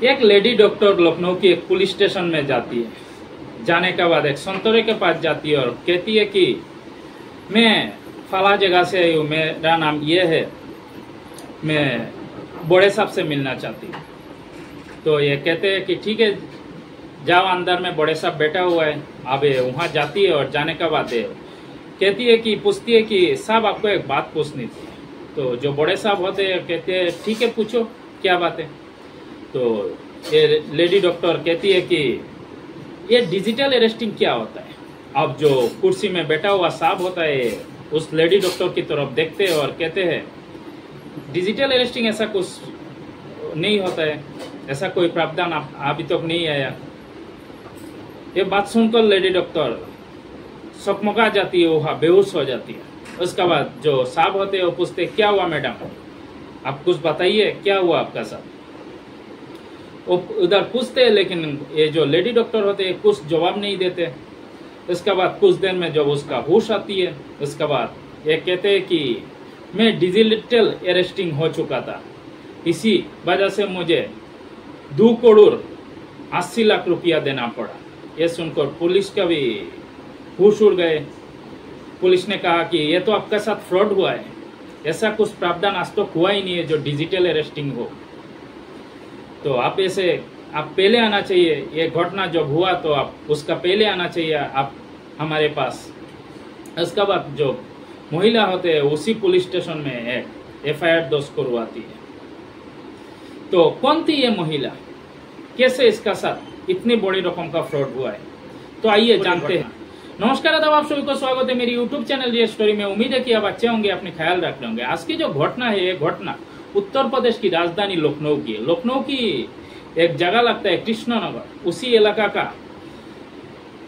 एक lady doctor Lucknow की एक पुलिस स्टेशन में जाती है। जाने के बाद एक संतरे के पास जाती है और कहती है कि मैं फला जगह से आई हूँ, मेरा नाम ये है, मैं बड़े साहब से मिलना चाहती हूँ। तो ये कहते हैं कि ठीक है, जाओ अंदर में बड़े साहब बैठा हुआ है। अब वहाँ जाती है और जाने के बाद कहती है कि पूछती है कि साहब आपको एक बात पूछनी थी। तो जो बड़े साहब होते हैं कहते हैं ठीक है पूछो क्या बात है। तो ये लेडी डॉक्टर कहती है कि ये डिजिटल अरेस्टिंग क्या होता है। अब जो कुर्सी में बैठा हुआ साहब होता है उस लेडी डॉक्टर की तरफ देखते हैं और कहते हैं डिजिटल अरेस्टिंग ऐसा कुछ नहीं होता है, ऐसा कोई प्रावधान अभी तक नहीं आया। ये बात सुनकर लेडी डॉक्टर सकमका जाती है, वहाँ बेहोश हो जाती है। उसके बाद जो साहब होते हैं वो पूछते क्या हुआ मैडम, आप कुछ बताइए क्या हुआ आपका साथ। वो उधर पूछते हैं लेकिन ये जो लेडी डॉक्टर होते हैं कुछ जवाब नहीं देते। इसके बाद कुछ देर में जब उसका होश आती है उसके बाद ये कहते हैं कि मैं डिजिटल अरेस्टिंग हो चुका था, इसी वजह से मुझे 2 करोड़ 80 लाख रुपया देना पड़ा। ये सुनकर पुलिस का भी होश उड़ गए। पुलिस ने कहा कि ये तो आपके साथ फ्रॉड हुआ है, ऐसा कुछ प्रावधान आज तक हुआ ही नहीं है जो डिजिटल अरेस्टिंग हो। तो आप पहले आना चाहिए, ये घटना जब हुआ तो आप उसका पहले आना चाहिए आप हमारे पास। इसके बाद जो महिला होते हैं उसी पुलिस स्टेशन में FIR दर्ज करवाती है। तो कौन थी ये महिला, कैसे इसका साथ इतनी बड़ी रकम का फ्रॉड हुआ है, तो आइए जानते हैं। नमस्कार आदाब, आप सभी को स्वागत है मेरी यूट्यूब चैनल ये स्टोरी में। उम्मीद है कि आप अच्छे होंगे, अपने ख्याल रख रहे होंगे। आज की जो घटना है ये घटना उत्तर प्रदेश की राजधानी लखनऊ की है। लखनऊ की एक जगह लगता है कृष्णनगर, उसी इलाका का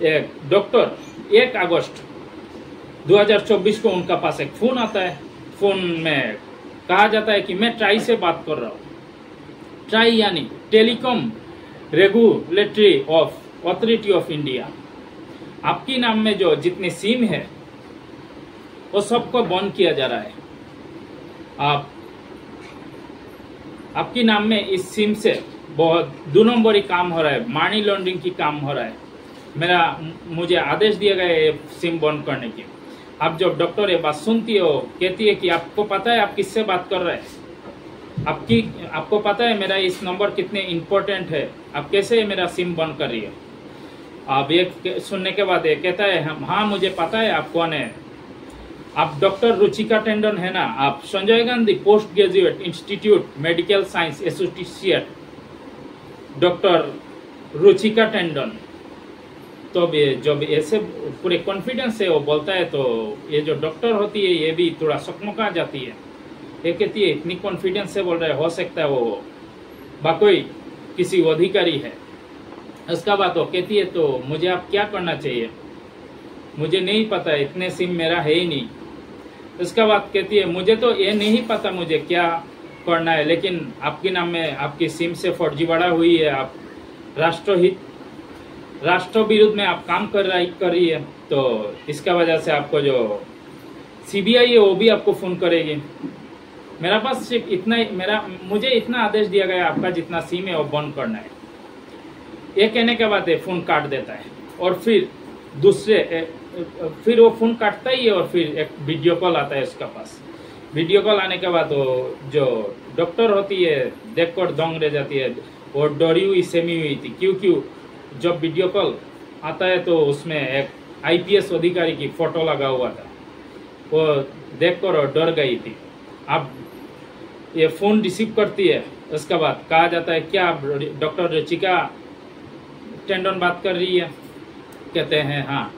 एक डॉक्टर 1 अगस्त 2024 को उनका पास एक फोन आता है। फोन में कहा जाता है कि मैं ट्राई से बात कर रहा हूँ। ट्राई यानी telecom regulatory of authority of India. आपकी नाम में जो जितने सिम है वो सबको बंद किया जा रहा है। आपकी नाम में इस सिम से बहुत 2 नंबरी काम हो रहा है, मनी लॉन्ड्रिंग की काम हो रहा है। मुझे आदेश दिया गया है सिम बंद करने की। अब जब डॉक्टर ये बात सुनती है वो कहती है कि आपको पता है आप किससे बात कर रहे हैं, आपको पता है मेरा इस नंबर कितने इम्पोर्टेंट है, आप कैसे मेरा सिम बंद कर रही है। अब ये सुनने के बाद ये कहता है हाँ मुझे पता है आप कौन है, आप डॉक्टर रुचिका टंडन है ना, आप Sanjay Gandhi post graduate institute medical science associate doctor Ruchika Tandon. तो जब ऐसे पूरे कॉन्फिडेंस से वो बोलता है तो ये जो डॉक्टर होती है ये भी थोड़ा सकमका जाती है। ये कहती है इतनी कॉन्फिडेंस से बोल रहा है, हो सकता है वो बाकोई किसी अधिकारी है। उसका बात वो कहती है तो मुझे आप क्या करना चाहिए, मुझे नहीं पता, इतने सिम मेरा है ही नहीं। उसका बात कहती है मुझे तो ये नहीं पता मुझे क्या करना है, लेकिन आपके नाम में आपकी सिम से फर्जीवाड़ा हुई है, आप राष्ट्र विरुद्ध में आप काम कर रही है, तो इसका वजह से आपको जो CBI है वो भी आपको फोन करेगी। मेरा पास सिर्फ इतना मुझे इतना आदेश दिया गया आपका जितना सिम है वो बंद करना है। ये कहने के बाद फोन काट देता है और फिर वो फोन काटता ही है और फिर एक वीडियो कॉल आता है उसका पास। वीडियो कॉल आने के बाद वो जो डॉक्टर होती है देखकर दंग रह जाती है, वो डरी हुई सहमी हुई थी क्योंकि जब वीडियो कॉल आता है तो उसमें एक IPS अधिकारी की फोटो लगा हुआ था, वो देखकर डर गई थी। अब ये फोन रिसीव करती है, उसके बाद कहा जाता है क्या आप डॉक्टर रुचिका टंडन बात कर रही है, कहते हैं हाँ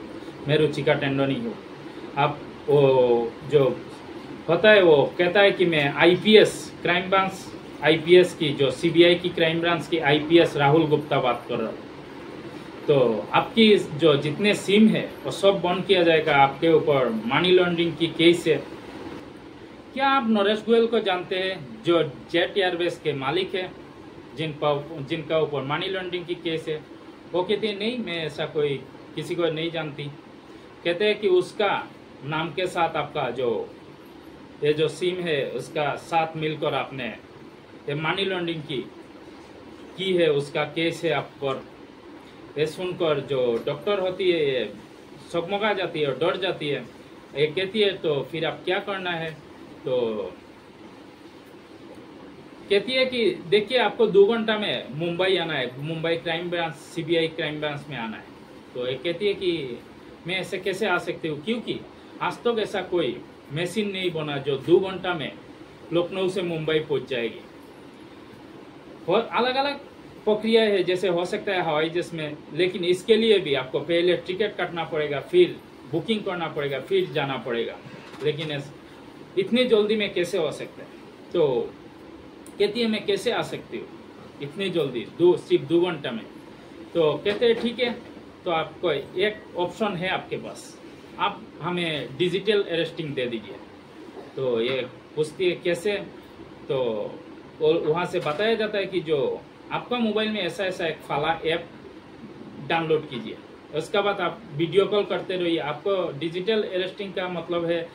मैं रुचिका टंडन ही हूँ। अब वो जो होता है वो कहता है कि मैं IPS क्राइम ब्रांच IPS की जो CBI की क्राइम ब्रांच की IPS राहुल गुप्ता बात कर रहा हूँ। तो आपकी जो जितने सिम है वो सब बंद किया जाएगा, आपके ऊपर मनी लॉन्ड्रिंग की केस है। क्या आप नरेश गोयल को जानते हैं जो जेट एयरवेज के मालिक है, जिनका ऊपर मनी लॉन्ड्रिंग की केस है? वो कहते हैं नहीं मैं ऐसा कोई किसी को नहीं जानती। कहते हैं कि उसका नाम के साथ आपका ये जो सिम है उसका साथ मिलकर आपने ये मनी लॉन्ड्रिंग की की है, उसका केस है आप पर। ये सुनकर जो डॉक्टर होती है ये सकमगा जाती है और डर जाती है। ये कहती है तो फिर आप क्या करना है, तो कहती है कि देखिए आपको 2 घंटा में मुंबई आना है, Mumbai crime branch, CBI crime branch में आना है। तो ये कहती है कि मैं ऐसे कैसे आ सकती हूँ, क्योंकि आज तक ऐसा कोई मशीन नहीं बना जो 2 घंटा में लखनऊ से मुंबई पहुंच जाएगी। और अलग अलग प्रक्रिया है, जैसे हो सकता है हवाई जहाज में, लेकिन इसके लिए भी आपको पहले टिकट काटना पड़ेगा, फिर बुकिंग करना पड़ेगा, फिर जाना पड़ेगा। लेकिन इतनी जल्दी में कैसे हो सकता है? तो कहती है मैं कैसे आ सकती हूँ इतनी जल्दी, सिर्फ 2 घंटा में। तो कहते हैं ठीक है, तो आपको एक ऑप्शन है आपके पास, आप हमें डिजिटल अरेस्टिंग दे दीजिए। तो ये पूछती है कैसे, तो वहाँ से बताया जाता है कि जो आपका मोबाइल में ऐसा ऐसा एक फाला ऐप डाउनलोड कीजिए, उसके बाद आप वीडियो कॉल करते रहिए। आपको डिजिटल अरेस्टिंग का मतलब है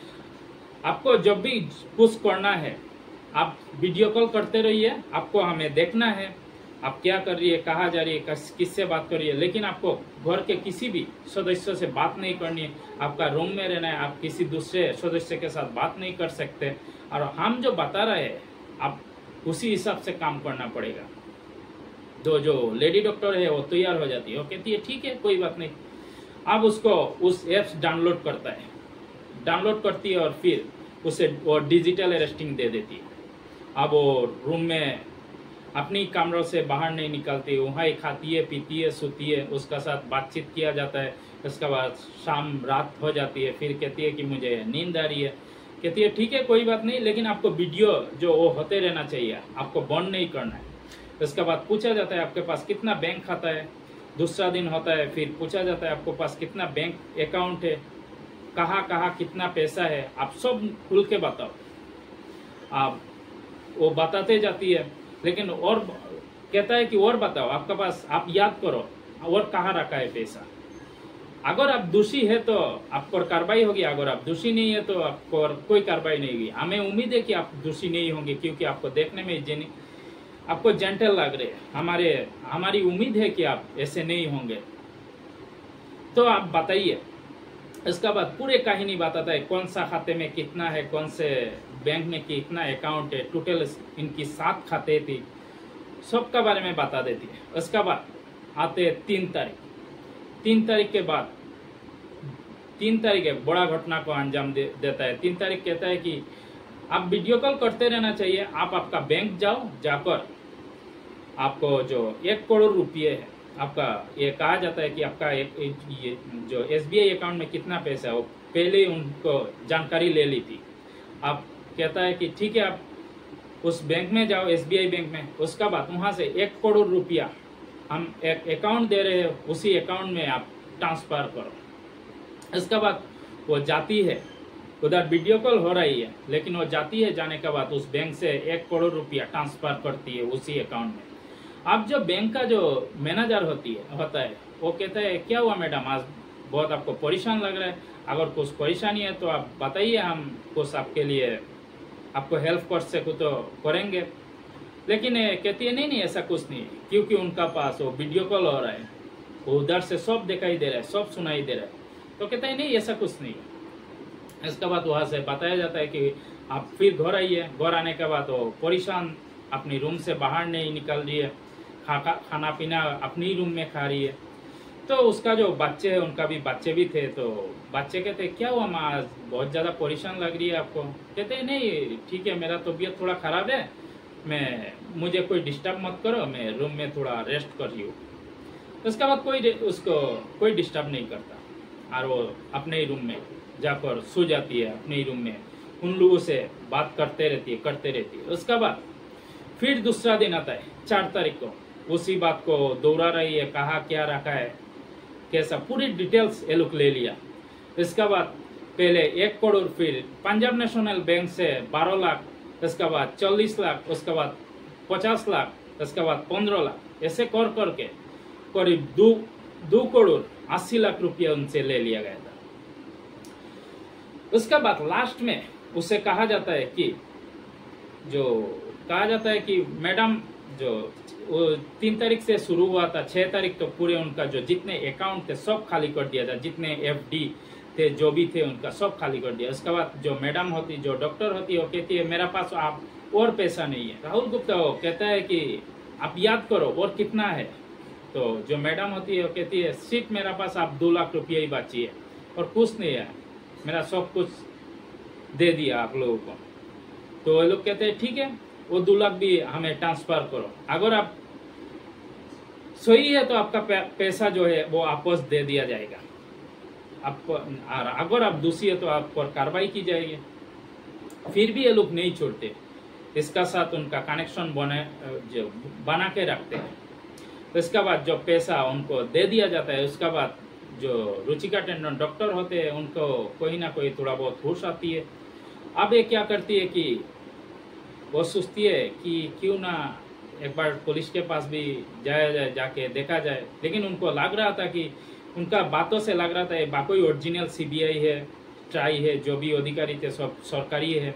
आपको जब भी कुछ करना है आप वीडियो कॉल करते रहिए, आपको हमें देखना है आप क्या कर रही है, कहाँ जा रही है, किससे बात कर रही है, लेकिन आपको घर के किसी भी सदस्य से बात नहीं करनी है, आपका रूम में रहना है, आप किसी दूसरे सदस्य के साथ बात नहीं कर सकते, और हम जो बता रहे हैं आप उसी हिसाब से काम करना पड़ेगा। तो जो लेडी डॉक्टर है वो तैयार हो जाती है, वो कहती है ठीक है कोई बात नहीं। अब उसको उस एप्स डाउनलोड करता है, डाउनलोड करती है और फिर उसे वो डिजिटल अरेस्टिंग दे देती है। अब वो रूम में अपनी कमरों से बाहर नहीं निकलती, वहाँ ही खाती है, पीती है, सोती है, उसका साथ बातचीत किया जाता है। उसके बाद शाम रात हो जाती है, फिर कहती है कि मुझे नींद आ रही है। कहती है ठीक है कोई बात नहीं, लेकिन आपको वीडियो जो वो होते रहना चाहिए, आपको बंद नहीं करना है। उसके बाद पूछा जाता है आपके पास कितना बैंक खाता है, दूसरा दिन होता है फिर पूछा जाता है आपके पास कितना बैंक अकाउंट है, कहाँ कहाँ कितना पैसा है, आप सब खुल के बताओ। आप वो बताते जाती है, लेकिन और कहता है कि और बताओ आपके पास, आप याद करो और कहाँ रखा है पैसा। अगर आप दोषी है तो आप पर कार्रवाई होगी, अगर आप दोषी नहीं है तो आप पर कोई कार्रवाई नहीं होगी। हमें उम्मीद है कि आप दोषी नहीं होंगे, क्योंकि आपको देखने में आपको जेंटल लग रहे हैं। हमारी उम्मीद है कि आप ऐसे नहीं होंगे, तो आप बताइए। इसका बाद पूरे कहानी बताता है कौन सा खाते में कितना है, कौन से बैंक में कितना अकाउंट है, टोटल इनकी 7 खाते थी, सबका बारे में बता देती है। उसका बाद आते हैं 3 तारीख। 3 तारीख के बाद 3 तारीख एक बड़ा घटना को अंजाम देता है। 3 तारीख कहता है कि आप वीडियो कॉल करते रहना चाहिए, आप आपका बैंक जाओ, जाकर आपको जो 1 करोड़ रुपये है आपका, ये कहा जाता है कि आपका ये जो SBI अकाउंट में कितना पैसा है वो पहले उनको जानकारी ले ली थी। आप कहता है कि ठीक है आप उस बैंक में जाओ, SBI बैंक में, उसका बाद वहाँ से 1 करोड़ रुपया हम एक अकाउंट दे रहे हैं, उसी अकाउंट में आप ट्रांसफर करो। इसके बाद वो जाती है, उधर वीडियो कॉल हो रही है, लेकिन वो जाती है, जाने के बाद उस बैंक से 1 करोड़ रुपया ट्रांसफर करती है उसी अकाउंट में। अब जो बैंक का जो मैनेजर होता है वो कहता है क्या हुआ मैडम, आज बहुत आपको परेशान लग रहा है, अगर कुछ परेशानी है तो आप बताइए, हम कुछ आपके लिए आपको हेल्प कर सको तो करेंगे। लेकिन कहती है नहीं ऐसा कुछ नहीं, क्योंकि उनका पास वो वीडियो कॉल हो रहा है, वो उधर से सब दिखाई दे रहा है, सब सुनाई दे रहा है। तो कहता है नहीं ऐसा कुछ नहीं। इसके बाद वहाँ से बताया जाता है कि आप फिर घर आइए। घर आने के बाद वो परेशान अपनी रूम से बाहर नहीं निकल रही है, खाना पीना अपनी रूम में खा रही है। तो उसका जो बच्चे है, उनका भी बच्चे भी थे, तो बच्चे कहते क्या हुआ माँ, आज बहुत ज़्यादा परेशान लग रही है आपको। कहते हैं नहीं ठीक है, मेरा तबीयत थोड़ा ख़राब है, मुझे कोई डिस्टर्ब मत करो, मैं रूम में थोड़ा रेस्ट कर रही हूँ। उसके बाद उसको कोई डिस्टर्ब नहीं करता और वो अपने ही रूम में जाकर सो जाती है, अपने ही रूम में उन लोगों से बात करते रहती है। उसके बाद फिर दूसरा दिन आता है 4 तारीख को, उसी बात को दोहरा रही है, कहा क्या रखा है, कैसा, पूरी डिटेल्स ये लोग ले लिया। इसके बाद पहले 1 करोड़, फिर पंजाब नेशनल बैंक से 12 लाख, इसके बाद 40 लाख, उसके बाद 50 लाख, इसके बाद 15 लाख, ऐसे कर करके करीब 2 करोड़ 80 लाख रुपया उनसे ले लिया गया था। उसके बाद लास्ट में उसे कहा जाता है कि मैडम जो 3 तारीख से शुरू हुआ था, 6 तारीख तो पूरे उनका जो जितने अकाउंट थे सब खाली कर दिया था, जितने FD थे जो भी थे उनका सब खाली कर दिया। उसके बाद जो मैडम होती, जो डॉक्टर होती है, वो कहती है मेरा पास आप और पैसा नहीं है। राहुल गुप्ता वो कहता है कि आप याद करो और कितना है। तो जो मैडम होती है वो कहती है सिर्फ मेरा पास आप 2 लाख रुपये ही बाची है और कुछ नहीं है, मेरा सब कुछ दे दिया आप लोगों को। तो वो लोग कहते हैं ठीक है, वो 2 लाख भी हमें ट्रांसफर करो, अगर आप सही है तो आपका पैसा जो है वो वापस दे दिया जाएगा, आपको अगर आप दोषी है तो आप पर कार्रवाई की जाएगी। फिर भी ये लोग नहीं छोड़ते, इसका साथ उनका कनेक्शन बना के रखते हैं। तो इसके बाद जो पैसा उनको दे दिया जाता है, उसके बाद जो रुचिका टंडन डॉक्टर होते हैं उनको कोई ना कोई थोड़ा बहुत होश आती है। अब ये क्या करती है कि वो सोचती है कि क्यों ना एक बार पुलिस के पास भी जाया जाए, जाके देखा जाए। लेकिन उनको लग रहा था कि उनका बातों से लग रहा था ये बाकी ओरिजिनल CBI है, ट्राई है, जो भी अधिकारी थे सब सरकारी है।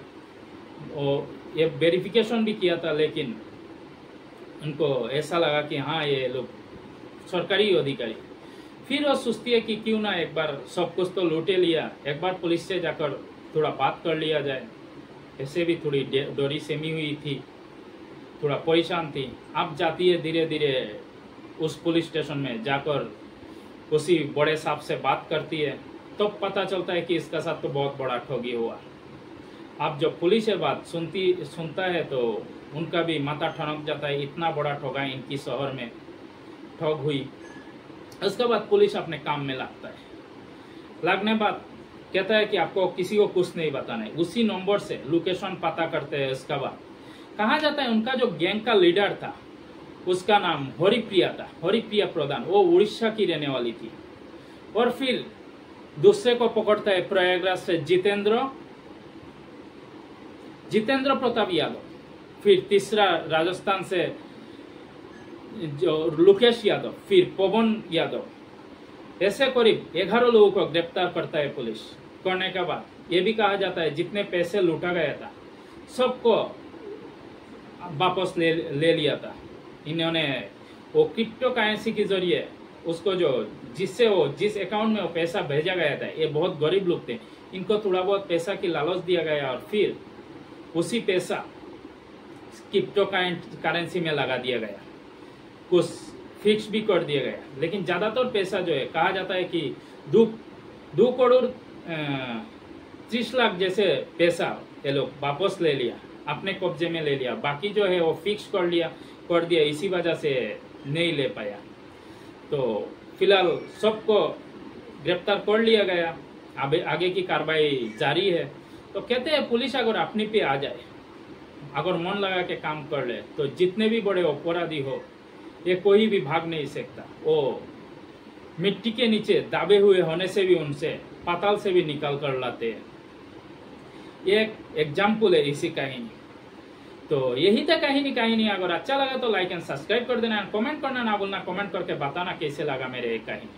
और ये वेरिफिकेशन भी किया था, लेकिन उनको ऐसा लगा कि हाँ ये लोग सरकारी अधिकारी। फिर वो सोचती है कि क्यों ना एक बार सब कुछ तो लूटे लिया, एक बार पुलिस से जाकर थोड़ा बात कर लिया जाए। ऐसे भी थोड़ी डोरी सेमी हुई थी, थोड़ा परेशान थी। अब जाती है धीरे धीरे उस पुलिस स्टेशन में, जाकर उसी बड़े साहब से बात करती है। तो पता चलता है कि इसका साथ तो बहुत बड़ा ठगी हुआ। अब जब पुलिस ये बात सुनता है तो उनका भी माथा ठनक जाता है, इतना बड़ा ठगा इनकी शहर में ठग हुई। उसके बाद पुलिस अपने काम में लगता है। लगने बाद कहता है कि आपको किसी को कुछ नहीं बताना है। उसी नंबर से लोकेशन पता करते हैं। उसके बाद कहा जाता है उनका जो गैंग का लीडर था उसका नाम हरिप्रिया था, हरिप्रिया प्रधान। वो उड़ीसा की रहने वाली थी। और फिर दूसरे को पकड़ता है प्रयागराज से जितेंद्र प्रताप यादव। फिर तीसरा राजस्थान से जो लोकेश यादव, फिर पवन यादव। ऐसे करीब 11 लोगों को गिरफ्तार करता है पुलिस। करने के बाद ये भी कहा जाता है जितने पैसे लूटा गया था सबको वापस ले लिया था इन्होंने। वो क्रिप्टो करेंसी के जरिए उसको जिस अकाउंट में वो पैसा भेजा गया था, ये बहुत गरीब लोग थे, इनको थोड़ा बहुत पैसा की लालच दिया गया और फिर उसी पैसा क्रिप्टो करेंसी में लगा दिया गया, कुछ फिक्स भी कर दिया गया। लेकिन ज्यादातर पैसा जो है कहा जाता है कि 2 करोड़ 30 लाख जैसे पैसा ये लोग वापस ले लिया, अपने कब्जे में ले लिया। बाकी जो है वो फिक्स कर दिया, इसी वजह से नहीं ले पाया। तो फिलहाल सबको गिरफ्तार कर लिया गया। आगे की कार्रवाई जारी है। तो कहते हैं पुलिस अगर अपनी पे आ जाए, अगर मन लगा के काम कर ले, तो जितने भी बड़े अपराधी हो ये कोई भी भाग नहीं सकता। वो मिट्टी के नीचे दाबे हुए होने से भी उनसे पाताल से भी निकाल कर लाते हैं। ये एक एग्जाम्पल है इसी कहानी। तो यही था कहानी। अगर अच्छा लगा तो लाइक एंड सब्सक्राइब कर देना, कमेंट करना ना भूलना, कमेंट करके बताना कैसे लगा मेरे एक कहानी।